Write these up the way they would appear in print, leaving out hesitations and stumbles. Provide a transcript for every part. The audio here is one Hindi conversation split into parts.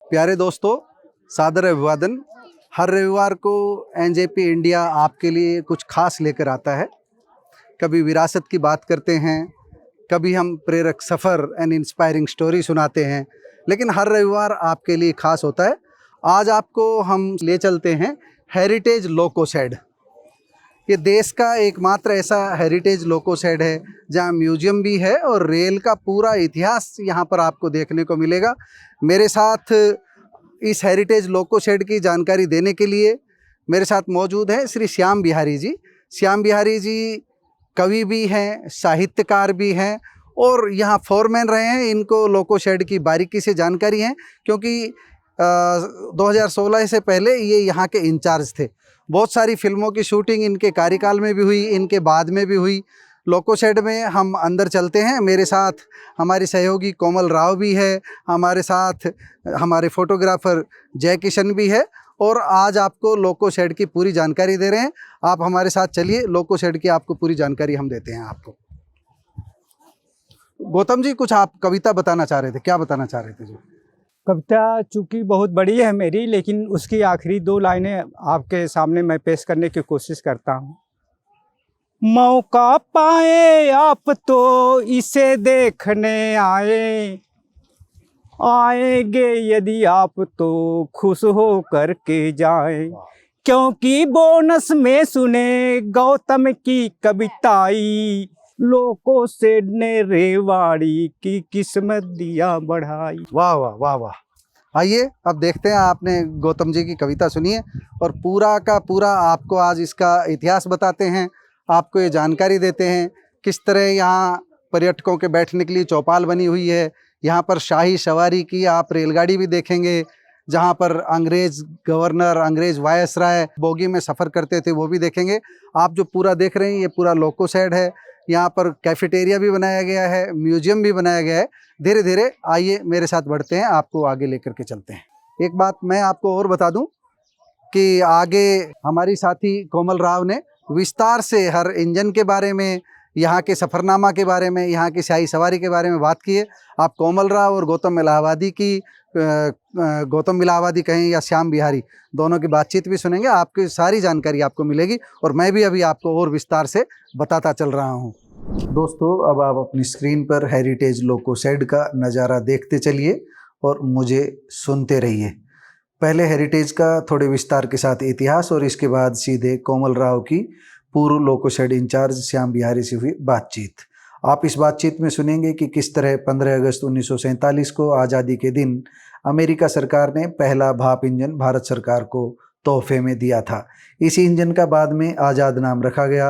प्यारे दोस्तों, सादर अभिवादन। हर रविवार को एनजेपी इंडिया आपके लिए कुछ खास लेकर आता है। कभी विरासत की बात करते हैं, कभी हम प्रेरक सफ़र एंड इंस्पायरिंग स्टोरी सुनाते हैं, लेकिन हर रविवार आपके लिए खास होता है। आज आपको हम ले चलते हैं हेरिटेज लोको शेड। ये देश का एकमात्र ऐसा हेरिटेज लोको शेड है जहाँ म्यूजियम भी है और रेल का पूरा इतिहास यहाँ पर आपको देखने को मिलेगा। मेरे साथ इस हेरिटेज लोको शेड की जानकारी देने के लिए मेरे साथ मौजूद हैं श्री श्याम बिहारी जी। श्याम बिहारी जी कवि भी हैं, साहित्यकार भी हैं और यहाँ फोरमैन रहे हैं। इनको लोको शेड की बारीकी से जानकारी है क्योंकि 2016 से पहले ये यहाँ के इंचार्ज थे। बहुत सारी फिल्मों की शूटिंग इनके कार्यकाल में भी हुई, इनके बाद में भी हुई। लोको शेड में हम अंदर चलते हैं। मेरे साथ हमारी सहयोगी कोमल राव भी है, हमारे साथ हमारे फोटोग्राफर जय किशन भी है और आज आपको लोको शेड की पूरी जानकारी दे रहे हैं। आप हमारे साथ चलिए, लोको शेड की आपको पूरी जानकारी हम देते हैं आपको। गौतम जी, कुछ आप कविता बताना चाह रहे थे, क्या बताना चाह रहे थे जी? कविता चूँकि बहुत बड़ी है मेरी, लेकिन उसकी आखिरी 2 लाइनें आपके सामने मैं पेश करने की कोशिश करता हूँ। मौका पाए आप तो इसे देखने आएंगे यदि आप तो खुश हो करके जाएं, क्योंकि बोनस में सुने गौतम की कविताई, लोको शेड ने रेवाड़ी की किस्मत दिया बढ़ाई। वाह वाह वाह वाह। आइए अब देखते हैं। आपने गौतम जी की कविता सुनी है और पूरा का पूरा आपको आज इसका इतिहास बताते हैं, आपको ये जानकारी देते हैं किस तरह यहाँ पर्यटकों के बैठने के लिए चौपाल बनी हुई है। यहाँ पर शाही सवारी की आप रेलगाड़ी भी देखेंगे, जहाँ पर अंग्रेज़ गवर्नर, अंग्रेज़ वायसराय बोगी में सफ़र करते थे, वो भी देखेंगे। आप जो पूरा देख रहे हैं ये पूरा लोको शेड है। यहाँ पर कैफेटेरिया भी बनाया गया है, म्यूजियम भी बनाया गया है। धीरे धीरे आइए मेरे साथ बढ़ते हैं, आपको आगे लेकर के चलते हैं। एक बात मैं आपको और बता दूं कि आगे हमारी साथी कोमल राव ने विस्तार से हर इंजन के बारे में, यहाँ के सफ़रनामा के बारे में, यहाँ की शाही सवारी के बारे में बात की है। आप कोमल राव और गौतम इलाहाबादी की गौतम इलाहाबादी कहें या श्याम बिहारी, दोनों की बातचीत भी सुनेंगे। आपकी सारी जानकारी आपको मिलेगी और मैं भी अभी आपको और विस्तार से बताता चल रहा हूँ। दोस्तों, अब आप अपनी स्क्रीन पर हेरिटेज लोको शेड का नज़ारा देखते चलिए और मुझे सुनते रहिए। पहले हेरिटेज का थोड़े विस्तार के साथ इतिहास और इसके बाद सीधे कोमल राव की पूर्व loco shed incharge Shyam Bihari से हुई बातचीत। आप इस बातचीत में सुनेंगे कि किस तरह 15 अगस्त 1947 को आज़ादी के दिन अमेरिका सरकार ने पहला भाप इंजन भारत सरकार को तोहफे में दिया था। इसी इंजन का बाद में आज़ाद नाम रखा गया।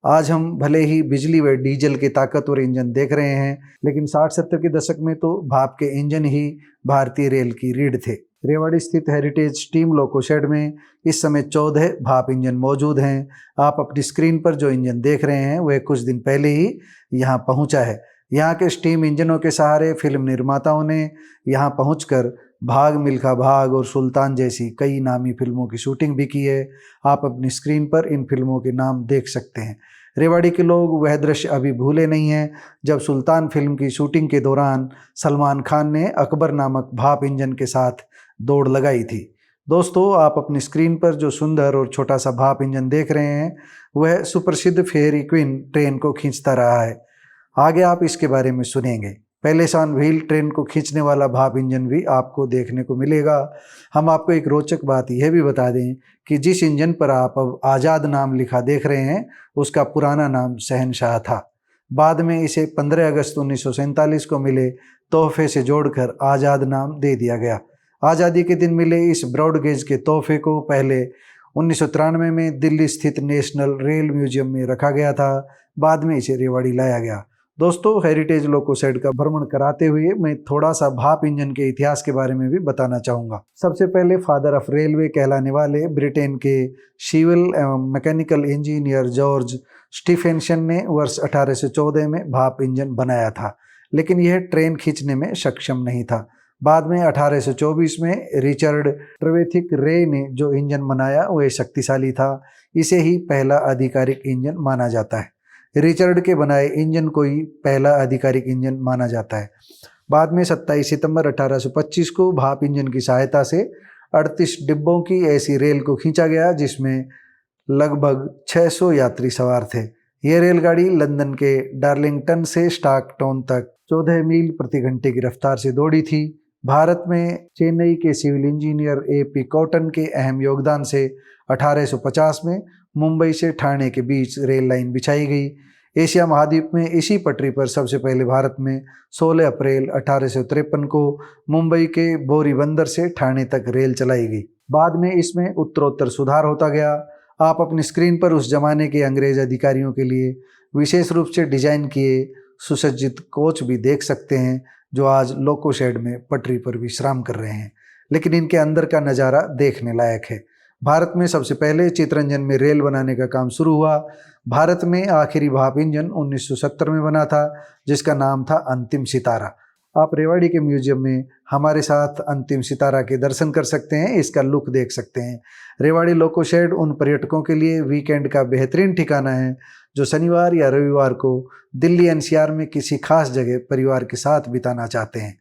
आज हम भले ही बिजली व डीजल के ताकतवर इंजन देख रहे हैं, लेकिन 60-70 के दशक में तो भाप के इंजन ही भारतीय रेल की रीढ़ थे। रेवाड़ी स्थित हेरिटेज स्टीम लोको शेड में इस समय 14 भाप इंजन मौजूद हैं। आप अपनी स्क्रीन पर जो इंजन देख रहे हैं वह कुछ दिन पहले ही यहाँ पहुँचा है। यहाँ के स्टीम इंजनों के सहारे फिल्म निर्माताओं ने यहाँ पहुँचकर भाग मिल्खा भाग और सुल्तान जैसी कई नामी फिल्मों की शूटिंग भी की है। आप अपनी स्क्रीन पर इन फिल्मों के नाम देख सकते हैं। रेवाड़ी के लोग वह दृश्य अभी भूले नहीं हैं जब सुल्तान फिल्म की शूटिंग के दौरान सलमान खान ने अकबर नामक भाप इंजन के साथ दौड़ लगाई थी। दोस्तों, आप अपनी स्क्रीन पर जो सुंदर और छोटा सा भाप इंजन देख रहे हैं वह सुप्रसिद्ध फेयरी क्वीन ट्रेन को खींचता रहा है। आगे आप इसके बारे में सुनेंगे। पैलेसान व्हील ट्रेन को खींचने वाला भाप इंजन भी आपको देखने को मिलेगा। हम आपको एक रोचक बात यह भी बता दें कि जिस इंजन पर आप अब आज़ाद नाम लिखा देख रहे हैं उसका पुराना नाम शहनशाह था। बाद में इसे 15 अगस्त 1947 को मिले तोहफे से जोड़कर आज़ाद नाम दे दिया गया। आज़ादी के दिन मिले इस ब्रॉड गेज के तोहफे को पहले 1993 में दिल्ली स्थित नेशनल रेल म्यूजियम में रखा गया था। बाद में इसे रेवाड़ी लाया गया। दोस्तों, हेरिटेज लोको शेड का भ्रमण कराते हुए मैं थोड़ा सा भाप इंजन के इतिहास के बारे में भी बताना चाहूँगा। सबसे पहले फादर ऑफ रेलवे कहलाने वाले ब्रिटेन के सिविल एवं मैकेनिकल इंजीनियर जॉर्ज स्टीफेंसन ने वर्ष 1814 में भाप इंजन बनाया था, लेकिन यह ट्रेन खींचने में सक्षम नहीं था। बाद में 1824 में रिचर्ड ट्रेवेथिक रे ने जो इंजन बनाया वह शक्तिशाली था। इसे ही पहला आधिकारिक इंजन माना जाता है। रिचर्ड के बनाए इंजन को ही पहला आधिकारिक इंजन माना जाता है। बाद में 27 सितंबर 1825 को भाप इंजन की सहायता से 38 डिब्बों की ऐसी रेल को खींचा गया जिसमें लगभग 600 यात्री सवार थे। ये रेलगाड़ी लंदन के डार्लिंगटन से स्टॉकटोन तक 14 मील प्रति घंटे की रफ्तार से दौड़ी थी। भारत में चेन्नई के सिविल इंजीनियर A.P. कॉटन के अहम योगदान से 1850 में मुंबई से ठाणे के बीच रेल लाइन बिछाई गई। एशिया महाद्वीप में इसी पटरी पर सबसे पहले भारत में 16 अप्रैल 1853 को मुंबई के बोरीबंदर से ठाणे तक रेल चलाई गई। बाद में इसमें उत्तरोत्तर सुधार होता गया। आप अपनी स्क्रीन पर उस जमाने के अंग्रेज अधिकारियों के लिए विशेष रूप से डिजाइन किए सुसज्जित कोच भी देख सकते हैं जो आज लोको शेड में पटरी पर विश्राम कर रहे हैं, लेकिन इनके अंदर का नज़ारा देखने लायक है। भारत में सबसे पहले चितरंजन में रेल बनाने का काम शुरू हुआ। भारत में आखिरी भाप इंजन 1970 में बना था जिसका नाम था अंतिम सितारा। आप रेवाड़ी के म्यूजियम में हमारे साथ अंतिम सितारा के दर्शन कर सकते हैं, इसका लुक देख सकते हैं। रेवाड़ी लोको शेड उन पर्यटकों के लिए वीकेंड का बेहतरीन ठिकाना है जो शनिवार या रविवार को दिल्ली NCR में किसी खास जगह परिवार के साथ बिताना चाहते हैं।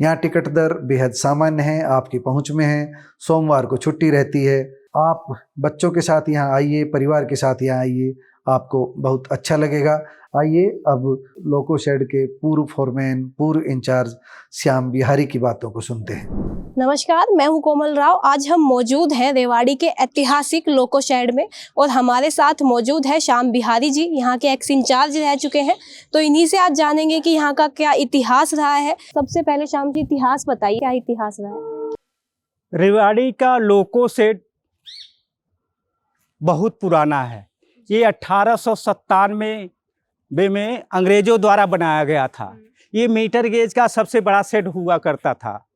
यहाँ टिकट दर बेहद सामान्य है, आपकी पहुँच में है। सोमवार को छुट्टी रहती है। आप बच्चों के साथ यहाँ आइए, परिवार के साथ यहाँ आइए, आपको बहुत अच्छा लगेगा। आइए अब लोको शेड के पूर्व फोरमैन, पूर्व इंचार्ज श्याम बिहारी की बातों को सुनते हैं। नमस्कार, मैं हूं कोमल राव। आज हम मौजूद हैं रेवाड़ी के ऐतिहासिक लोको शेड में और हमारे साथ मौजूद है श्याम बिहारी जी, यहाँ के एक्स इंचार्ज रह चुके हैं। तो इन्हीं से आज जानेंगे कि यहाँ का क्या इतिहास रहा है। सबसे पहले श्याम जी इतिहास बताइए, क्या इतिहास रहा है? रेवाड़ी का लोको शेड बहुत पुराना है। ये 1897 में अंग्रेजों द्वारा बनाया गया था। ये मीटर गेज का सबसे बड़ा शेड हुआ करता था।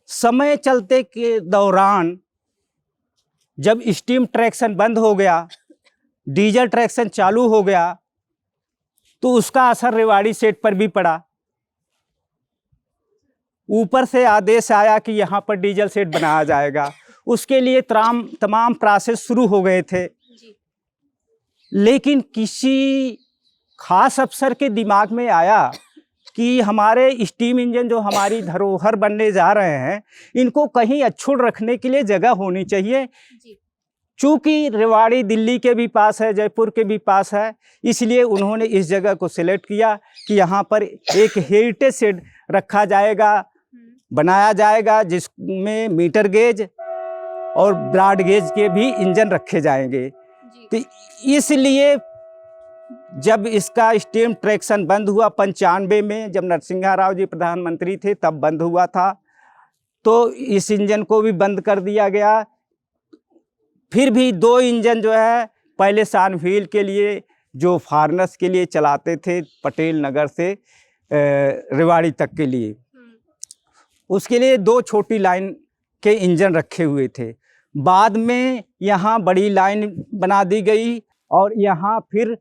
समय चलते के दौरान जब स्टीम ट्रैक्शन बंद हो गया, डीजल ट्रैक्शन चालू हो गया, तो उसका असर रेवाड़ी शेड पर भी पड़ा। ऊपर से आदेश आया कि यहाँ पर डीजल शेड बनाया जाएगा। उसके लिए तमाम प्रोसेस शुरू हो गए थे, लेकिन किसी खास अफसर के दिमाग में आया कि हमारे स्टीम इंजन जो हमारी धरोहर बनने जा रहे हैं, इनको कहीं अछूत रखने के लिए जगह होनी चाहिए। चूँकि रेवाड़ी दिल्ली के भी पास है, जयपुर के भी पास है, इसलिए उन्होंने इस जगह को सिलेक्ट किया कि यहाँ पर एक हेरिटेज शेड रखा जाएगा, बनाया जाएगा, जिसमें मीटर गेज और ब्रॉड गेज के भी इंजन रखे जाएंगे। तो इसलिए जब इसका स्टीम ट्रैक्शन बंद हुआ 95 में, जब नरसिंह राव जी प्रधानमंत्री थे तब बंद हुआ था, तो इस इंजन को भी बंद कर दिया गया। फिर भी 2 इंजन जो है पहले सानभील के लिए, जो फार्नस के लिए चलाते थे पटेल नगर से रेवाड़ी तक के लिए, उसके लिए 2 छोटी लाइन के इंजन रखे हुए थे। बाद में यहाँ बड़ी लाइन बना दी गई और यहाँ फिर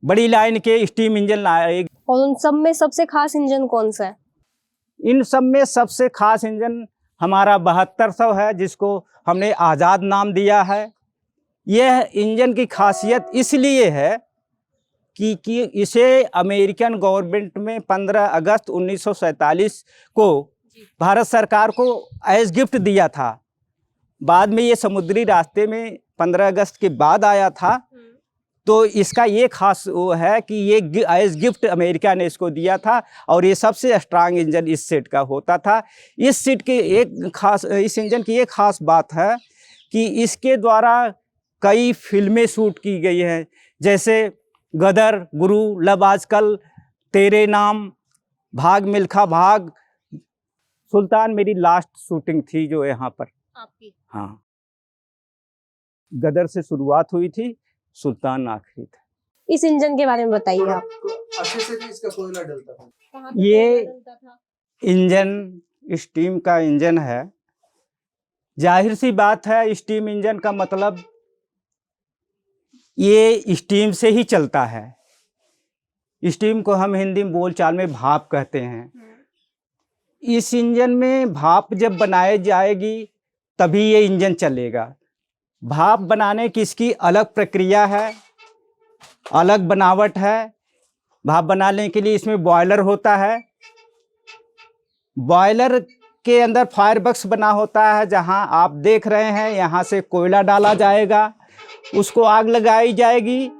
बड़ी लाइन के स्टीम इंजन लाए। और उन सब में सबसे खास इंजन कौन सा है? इन सब में सबसे खास इंजन हमारा 7200 है, जिसको हमने आज़ाद नाम दिया है। यह इंजन की खासियत इसलिए है कि इसे अमेरिकन गवर्नमेंट में 15 अगस्त 1947 को भारत सरकार को एज गिफ्ट दिया था। बाद में ये समुद्री रास्ते में 15 अगस्त के बाद आया था। तो इसका ये खास वो है कि ये एज गिफ्ट अमेरिका ने इसको दिया था और ये सबसे स्ट्रांग इंजन इस सेट का होता था। इस इंजन की एक खास बात है कि इसके द्वारा कई फिल्में शूट की गई हैं, जैसे गदर, गुरु, लव आजकल, तेरे नाम, भाग मिल्खा भाग। सुल्तान मेरी लास्ट शूटिंग थी जो यहाँ पर आपकी? हाँ, गदर से शुरुआत हुई थी, सुल्तान आखिरी था। इस इंजन के बारे में बताइए आप। अच्छे से भी इसका कोयला डलता था। ये इंजन स्टीम का इंजन है। जाहिर सी बात है, स्टीम इंजन का मतलब ये स्टीम से ही चलता है। स्टीम को हम हिंदी में बोलचाल में भाप कहते हैं। इस इंजन में भाप जब बनाई जाएगी तभी ये इंजन चलेगा। भाप बनाने की इसकी अलग प्रक्रिया है, अलग बनावट है। भाप बनाने के लिए इसमें बॉयलर होता है। बॉयलर के अंदर फायर बक्स बना होता है, जहां आप देख रहे हैं यहाँ से कोयला डाला जाएगा, उसको आग लगाई जाएगी,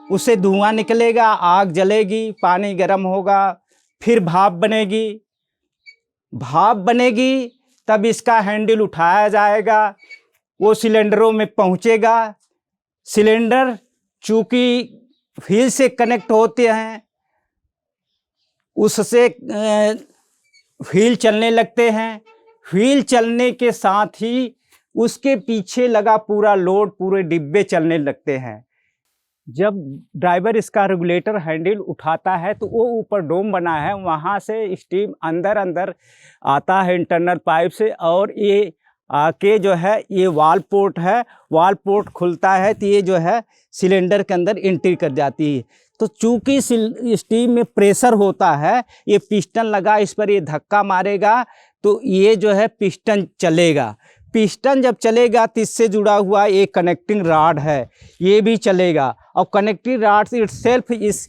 उससे धुआं निकलेगा, आग जलेगी, पानी गर्म होगा, फिर भाप बनेगी। भाप बनेगी तब इसका हैंडल उठाया जाएगा, वो सिलेंडरों में पहुंचेगा। सिलेंडर चूंकि व्हील से कनेक्ट होते हैं, उससे व्हील चलने लगते हैं। व्हील चलने के साथ ही उसके पीछे लगा पूरा लोड, पूरे डिब्बे चलने लगते हैं। जब ड्राइवर इसका रेगुलेटर हैंडल उठाता है तो वो ऊपर डोम बना है, वहाँ से स्टीम अंदर अंदर आता है इंटरनल पाइप से, और ये आके जो है ये वाल्व पोर्ट है, वाल्व पोर्ट खुलता है तो ये जो है सिलेंडर के अंदर एंट्री कर जाती है। तो चूंकि स्टीम में प्रेशर होता है, ये पिस्टन लगा, इस पर ये धक्का मारेगा तो ये जो है पिस्टन चलेगा। पिस्टन जब चलेगा तो इससे जुड़ा हुआ एक कनेक्टिंग रॉड है, ये भी चलेगा, और कनेक्टिंग रॉड इटसेल्फ इस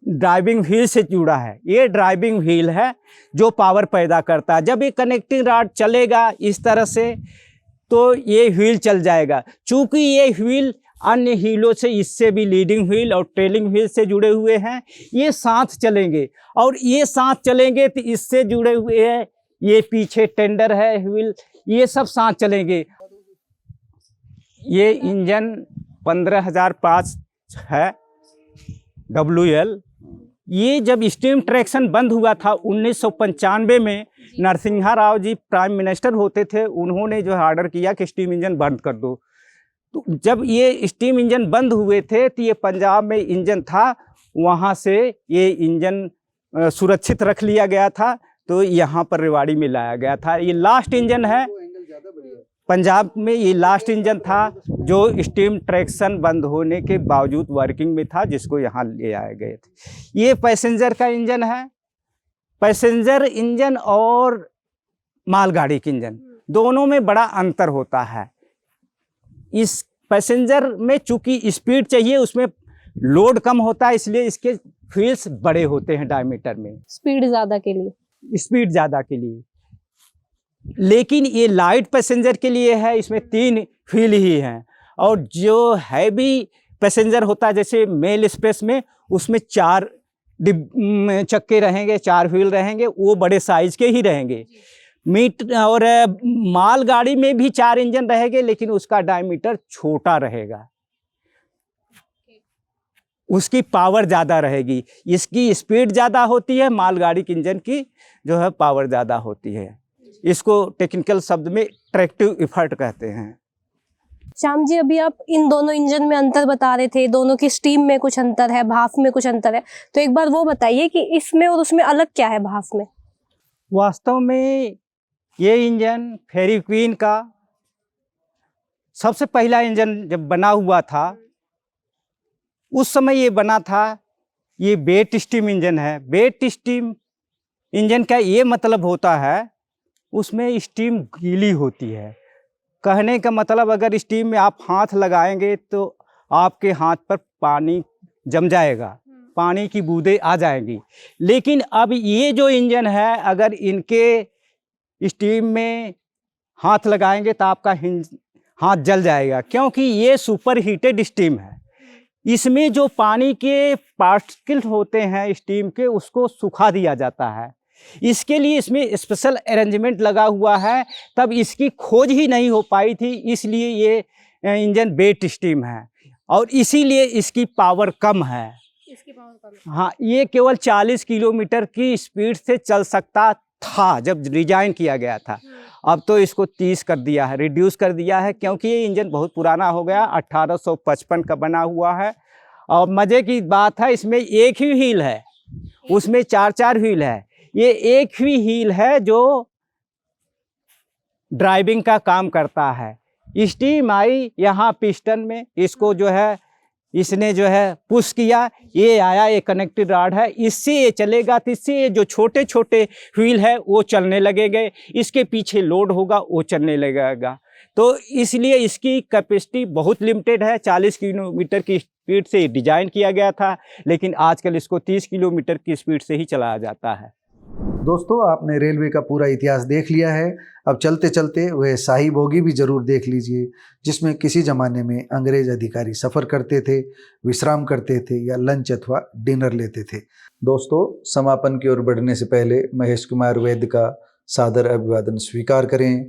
ड्राइविंग व्हील से जुड़ा है। ये ड्राइविंग व्हील है जो पावर पैदा करता है। जब ये कनेक्टिंग रॉड चलेगा इस तरह से तो ये व्हील चल जाएगा। चूँकि ये व्हील अन्य व्हीलों से, इससे भी लीडिंग व्हील और ट्रेलिंग व्हील से जुड़े हुए हैं, ये साथ चलेंगे, और ये साथ चलेंगे तो इससे जुड़े हुए हैं, ये पीछे टेंडर है व्हील, ये सब साथ चलेंगे। ये इंजन 15,005 है WL। ये जब स्टीम ट्रैक्शन बंद हुआ था 1995 में, नरसिम्हा राव जी प्राइम मिनिस्टर होते थे, उन्होंने जो ऑर्डर किया कि स्टीम इंजन बंद कर दो। तो जब ये स्टीम इंजन बंद हुए थे तो ये पंजाब में इंजन था, वहाँ से ये इंजन सुरक्षित रख लिया गया था, तो यहाँ पर रेवाड़ी में लाया गया था। ये लास्ट इंजन है पंजाब में, ये लास्ट इंजन था जो स्टीम ट्रैक्शन बंद होने के बावजूद वर्किंग में था, जिसको यहाँ ले आए गए थे। ये पैसेंजर का इंजन है। पैसेंजर इंजन और मालगाड़ी के इंजन दोनों में बड़ा अंतर होता है। इस पैसेंजर में चूंकि स्पीड चाहिए, उसमें लोड कम होता है, इसलिए इसके व्हील्स बड़े होते हैं डायमीटर में, स्पीड ज़्यादा के लिए, स्पीड ज़्यादा के लिए। लेकिन ये लाइट पैसेंजर के लिए है, इसमें 3 व्हील ही हैं। और जो हैवी पैसेंजर होता है जैसे मेल एक्सप्रेस में, उसमें 4 चक्के रहेंगे, 4 व्हील रहेंगे, वो बड़े साइज के ही रहेंगे। और मालगाड़ी में भी 4 इंजन रहेंगे, लेकिन उसका डायमीटर छोटा रहेगा, उसकी पावर ज़्यादा रहेगी। इसकी स्पीड ज़्यादा होती है, मालगाड़ी के इंजन की जो है पावर ज़्यादा होती है। इसको टेक्निकल शब्द में ट्रैक्टिव इफर्ट कहते हैं। श्याम जी, अभी आप इन दोनों इंजन में अंतर बता रहे थे, दोनों की स्टीम में कुछ अंतर है, भाप में कुछ अंतर है, तो एक बार वो बताइए कि इसमें और उसमें अलग क्या है भाप में। वास्तव में ये इंजन फेरी क्वीन का सबसे पहला इंजन जब बना हुआ था, उस समय ये बना था, ये बेट स्टीम इंजन है। बेट स्टीम इंजन का ये मतलब होता है उसमें स्टीम गीली होती है। कहने का मतलब, अगर स्टीम में आप हाथ लगाएंगे तो आपके हाथ पर पानी जम जाएगा, पानी की बूंदें आ जाएंगी। लेकिन अब ये जो इंजन है, अगर इनके स्टीम में हाथ लगाएंगे तो आपका हाथ जल जाएगा, क्योंकि ये सुपर हीटेड स्टीम है। इसमें जो पानी के पार्टिकल होते हैं स्टीम के, उसको सुखा दिया जाता है। इसके लिए इसमें स्पेशल अरेंजमेंट लगा हुआ है, तब इसकी खोज ही नहीं हो पाई थी, इसलिए ये इंजन बेट स्टीम है, और इसीलिए इसकी पावर कम है। इसकी पावर कम है। हाँ, ये केवल 40 किलोमीटर की स्पीड से चल सकता था जब डिजाइन किया गया था। अब तो इसको 30 कर दिया है, रिड्यूस कर दिया है, क्योंकि ये इंजन बहुत पुराना हो गया, 1855 का बना हुआ है। और मज़े की बात है, इसमें एक ही व्हील है, उसमें 4-4 व्हील है। ये एक ही व्हील है जो ड्राइविंग का काम करता है। स्टीम आई यहाँ पिस्टन में, इसको जो है इसने जो है पुश किया, ये आया, ये कनेक्टेड रॉड है, इससे ये चलेगा, तो इससे ये जो छोटे छोटे व्हील है वो चलने लगेंगे, इसके पीछे लोड होगा वो चलने लगेगा। तो इसलिए इसकी कैपेसिटी बहुत लिमिटेड है। 40 किलोमीटर की स्पीड से डिज़ाइन किया गया था, लेकिन आजकल इसको 30 किलोमीटर की स्पीड से ही चलाया जाता है। दोस्तों, आपने रेलवे का पूरा इतिहास देख लिया है। अब चलते चलते वह शाही बोगी भी ज़रूर देख लीजिए, जिसमें किसी ज़माने में अंग्रेज अधिकारी सफ़र करते थे, विश्राम करते थे या लंच अथवा डिनर लेते थे। दोस्तों, समापन की ओर बढ़ने से पहले महेश कुमार वैद्य का सादर अभिवादन स्वीकार करें।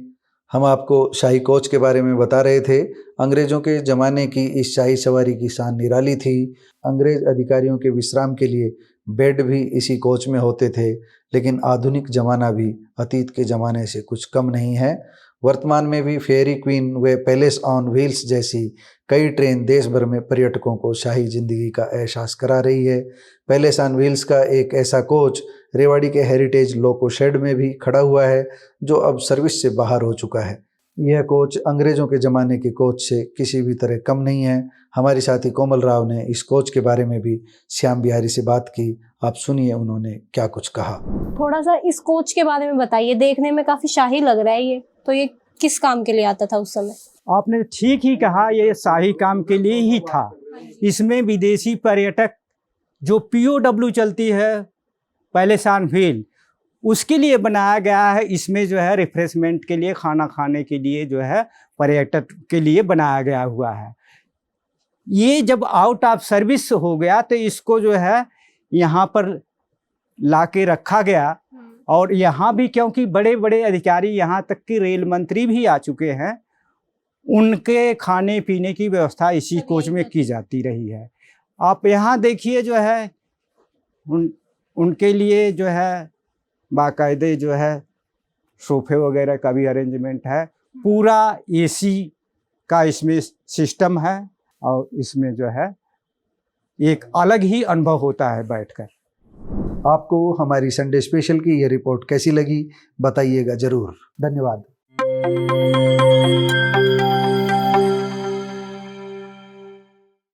हम आपको शाही कोच के बारे में बता रहे थे। अंग्रेज़ों के ज़माने की इस शाही सवारी की शान निराली थी। अंग्रेज़ अधिकारियों के विश्राम के लिए बेड भी इसी कोच में होते थे, लेकिन आधुनिक ज़माना भी अतीत के ज़माने से कुछ कम नहीं है। वर्तमान में भी फेयरी क्वीन व पैलेस ऑन व्हील्स जैसी कई ट्रेन देश भर में पर्यटकों को शाही ज़िंदगी का एहसास करा रही है। पैलेस ऑन व्हील्स का एक ऐसा कोच रेवाड़ी के हेरिटेज लोको शेड में भी खड़ा हुआ है, जो अब सर्विस से बाहर हो चुका है। यह कोच अंग्रेज़ों के ज़माने के कोच से किसी भी तरह कम नहीं है। हमारे साथी कोमल राव ने इस कोच के बारे में भी श्याम बिहारी से बात की। आप सुनिए उन्होंने क्या कुछ कहा। थोड़ा सा इस कोच के बारे में बताइए, देखने में काफी शाही लग रहा है ये, तो ये किस काम के लिए आता था उस समय? आपने ठीक ही कहा, ये शाही काम के लिए ही था। इसमें विदेशी पर्यटक जो POW चलती है पैलेस ऑन व्हील, उसके लिए बनाया गया है। इसमें जो है रिफ्रेशमेंट के लिए, खाना खाने के लिए जो है पर्यटक के लिए बनाया गया हुआ है। ये जब आउट ऑफ सर्विस हो गया तो इसको जो है यहाँ पर ला के रखा गया। और यहाँ भी क्योंकि बड़े बड़े अधिकारी, यहाँ तक कि रेल मंत्री भी आ चुके हैं, उनके खाने पीने की व्यवस्था इसी कोच में की जाती रही है। आप यहाँ देखिए जो है उनके लिए जो है बाकायदे जो है सोफे वगैरह का भी अरेंजमेंट है। पूरा AC का इसमें सिस्टम है और इसमें जो है एक अलग ही अनुभव होता है बैठकर। आपको हमारी संडे स्पेशल की ये रिपोर्ट कैसी लगी बताइएगा ज़रूर। धन्यवाद।